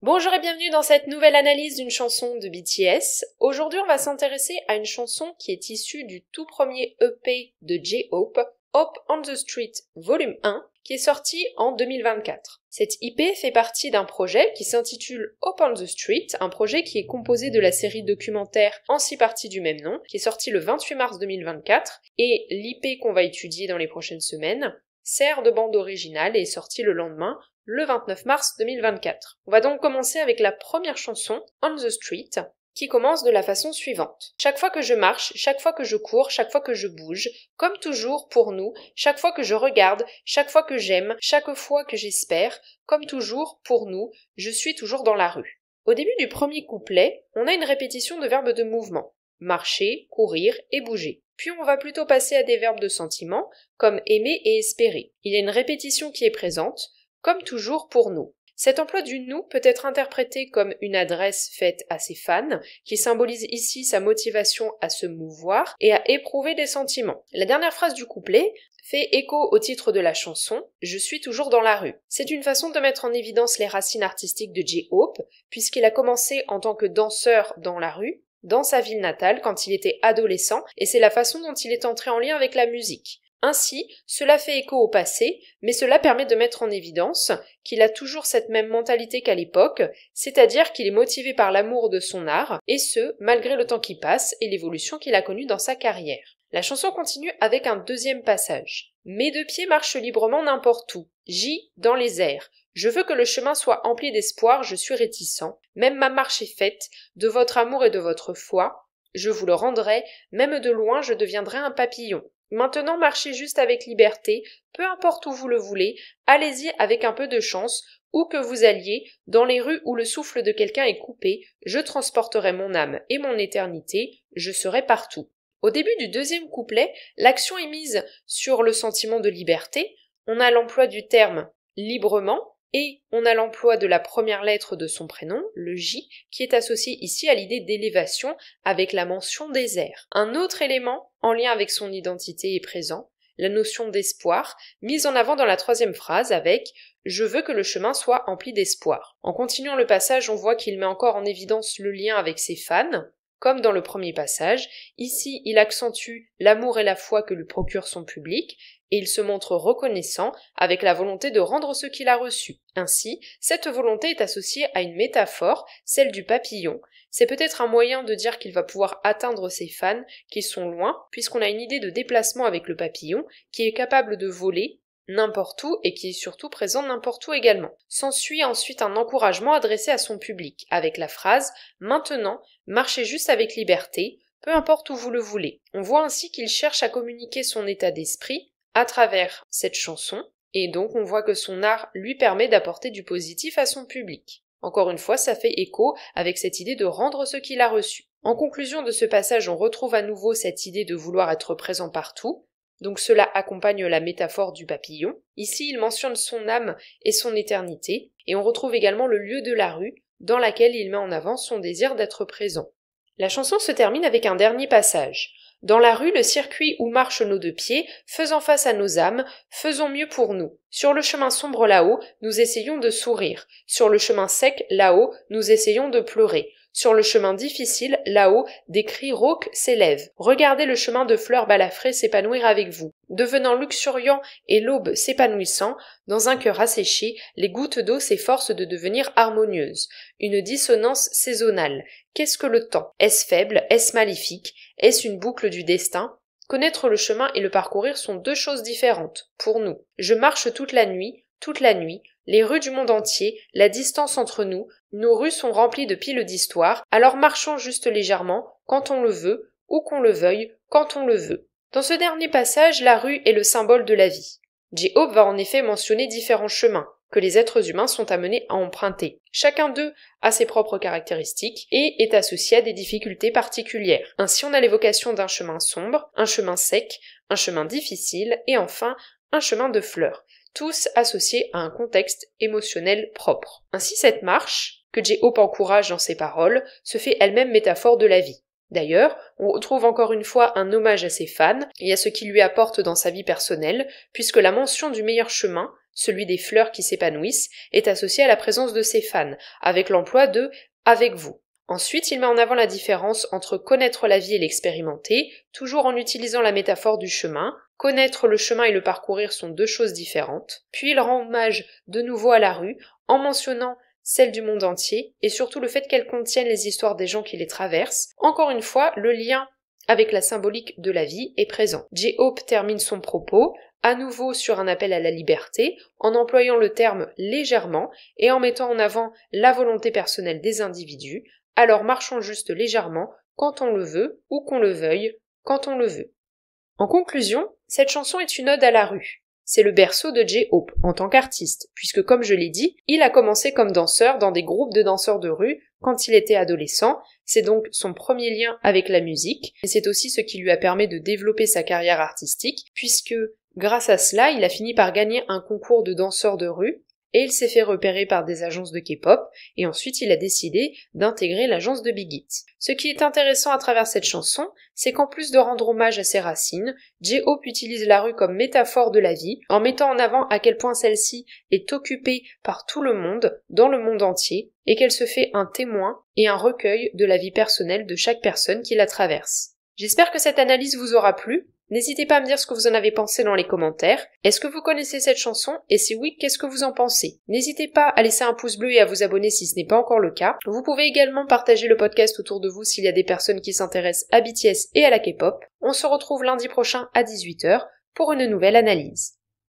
Bonjour et bienvenue dans cette nouvelle analyse d'une chanson de BTS. Aujourd'hui, on va s'intéresser à une chanson qui est issue du tout premier EP de J-Hope, Hope on the Street Volume 1, qui est sorti en 2024. Cette EP fait partie d'un projet qui s'intitule Hope on the Street, un projet qui est composé de la série documentaire en 6 parties du même nom, qui est sorti le 28 mars 2024, et l'EP qu'on va étudier dans les prochaines semaines sert de bande originale et est sorti le lendemain, le 29 mars 2024. On va donc commencer avec la première chanson, On the Street, qui commence de la façon suivante. Chaque fois que je marche, chaque fois que je cours, chaque fois que je bouge, comme toujours pour nous, chaque fois que je regarde, chaque fois que j'aime, chaque fois que j'espère, comme toujours pour nous, je suis toujours dans la rue. Au début du premier couplet, on a une répétition de verbes de mouvement. Marcher, courir et bouger. Puis on va plutôt passer à des verbes de sentiment, comme aimer et espérer. Il y a une répétition qui est présente, comme toujours pour nous. Cet emploi du nous peut être interprété comme une adresse faite à ses fans, qui symbolise ici sa motivation à se mouvoir et à éprouver des sentiments. La dernière phrase du couplet fait écho au titre de la chanson « Je suis toujours dans la rue ». C'est une façon de mettre en évidence les racines artistiques de J-Hope, puisqu'il a commencé en tant que danseur dans la rue, dans sa ville natale quand il était adolescent, et c'est la façon dont il est entré en lien avec la musique. Ainsi, cela fait écho au passé, mais cela permet de mettre en évidence qu'il a toujours cette même mentalité qu'à l'époque, c'est-à-dire qu'il est motivé par l'amour de son art, et ce, malgré le temps qui passe et l'évolution qu'il a connue dans sa carrière. La chanson continue avec un deuxième passage. Mes deux pieds marchent librement n'importe où, J dans les airs. Je veux que le chemin soit empli d'espoir, je suis réticent. Même ma marche est faite, de votre amour et de votre foi. Je vous le rendrai, même de loin je deviendrai un papillon. Maintenant marchez juste avec liberté, peu importe où vous le voulez, allez-y avec un peu de chance, où que vous alliez, dans les rues où le souffle de quelqu'un est coupé, je transporterai mon âme et mon éternité, je serai partout. Au début du deuxième couplet, l'action est mise sur le sentiment de liberté, on a l'emploi du terme librement, et on a l'emploi de la première lettre de son prénom, le J, qui est associé ici à l'idée d'élévation avec la mention des airs. Un autre élément en lien avec son identité est présent, la notion d'espoir, mise en avant dans la troisième phrase avec « Je veux que le chemin soit empli d'espoir ». En continuant le passage, on voit qu'il met encore en évidence le lien avec ses fans, comme dans le premier passage. Ici, il accentue l'amour et la foi que lui procure son public, et il se montre reconnaissant avec la volonté de rendre ce qu'il a reçu. Ainsi, cette volonté est associée à une métaphore, celle du papillon. C'est peut-être un moyen de dire qu'il va pouvoir atteindre ses fans qui sont loin, puisqu'on a une idée de déplacement avec le papillon, qui est capable de voler n'importe où et qui est surtout présent n'importe où également. S'ensuit ensuite un encouragement adressé à son public, avec la phrase « Maintenant, marchez juste avec liberté, peu importe où vous le voulez ». On voit ainsi qu'il cherche à communiquer son état d'esprit à travers cette chanson, et donc on voit que son art lui permet d'apporter du positif à son public. Encore une fois, ça fait écho avec cette idée de rendre ce qu'il a reçu. En conclusion de ce passage, on retrouve à nouveau cette idée de vouloir être présent partout, donc cela accompagne la métaphore du papillon. Ici, il mentionne son âme et son éternité, et on retrouve également le lieu de la rue, dans laquelle il met en avant son désir d'être présent. La chanson se termine avec un dernier passage. Dans la rue, le circuit où marchent nos deux pieds, faisant face à nos âmes, faisons mieux pour nous. Sur le chemin sombre là-haut, nous essayons de sourire. Sur le chemin sec là-haut, nous essayons de pleurer. Sur le chemin difficile, là-haut, des cris rauques s'élèvent. Regardez le chemin de fleurs balafrées s'épanouir avec vous. Devenant luxuriant et l'aube s'épanouissant, dans un cœur asséché, les gouttes d'eau s'efforcent de devenir harmonieuses. Une dissonance saisonnale. Qu'est-ce que le temps? Est-ce faible? Est-ce maléfique? Est-ce une boucle du destin? Connaître le chemin et le parcourir sont deux choses différentes, pour nous. Je marche toute la nuit, les rues du monde entier, la distance entre nous, nos rues sont remplies de piles d'histoire, alors marchons juste légèrement, quand on le veut, ou qu'on le veuille, quand on le veut. Dans ce dernier passage, la rue est le symbole de la vie. J-Hope va en effet mentionner différents chemins que les êtres humains sont amenés à emprunter. Chacun d'eux a ses propres caractéristiques et est associé à des difficultés particulières. Ainsi, on a l'évocation d'un chemin sombre, un chemin sec, un chemin difficile et enfin un chemin de fleurs, tous associés à un contexte émotionnel propre. Ainsi, cette marche, que J-Hope encourage dans ses paroles, se fait elle-même métaphore de la vie. D'ailleurs, on retrouve encore une fois un hommage à ses fans et à ce qu'il lui apporte dans sa vie personnelle, puisque la mention du meilleur chemin celui des fleurs qui s'épanouissent, est associé à la présence de ses fans, avec l'emploi de « avec vous ». Ensuite, il met en avant la différence entre connaître la vie et l'expérimenter, toujours en utilisant la métaphore du chemin. Connaître le chemin et le parcourir sont deux choses différentes. Puis il rend hommage de nouveau à la rue, en mentionnant celle du monde entier, et surtout le fait qu'elle contienne les histoires des gens qui les traversent. Encore une fois, le lien avec la symbolique de la vie est présent. J-Hope termine son propos, à nouveau sur un appel à la liberté, en employant le terme légèrement et en mettant en avant la volonté personnelle des individus. Alors marchons juste légèrement, quand on le veut, ou qu'on le veuille, quand on le veut. En conclusion, cette chanson est une ode à la rue. C'est le berceau de J-Hope en tant qu'artiste, puisque comme je l'ai dit, il a commencé comme danseur dans des groupes de danseurs de rue quand il était adolescent. C'est donc son premier lien avec la musique, et c'est aussi ce qui lui a permis de développer sa carrière artistique, puisque grâce à cela, il a fini par gagner un concours de danseurs de rue, et il s'est fait repérer par des agences de K-pop, et ensuite il a décidé d'intégrer l'agence de Big Hit. Ce qui est intéressant à travers cette chanson, c'est qu'en plus de rendre hommage à ses racines, J-Hope utilise la rue comme métaphore de la vie, en mettant en avant à quel point celle-ci est occupée par tout le monde, dans le monde entier, et qu'elle se fait un témoin et un recueil de la vie personnelle de chaque personne qui la traverse. J'espère que cette analyse vous aura plu. N'hésitez pas à me dire ce que vous en avez pensé dans les commentaires. Est-ce que vous connaissez cette chanson? Et si oui, qu'est-ce que vous en pensez? N'hésitez pas à laisser un pouce bleu et à vous abonner si ce n'est pas encore le cas. Vous pouvez également partager le podcast autour de vous s'il y a des personnes qui s'intéressent à BTS et à la K-pop. On se retrouve lundi prochain à 18h pour une nouvelle analyse.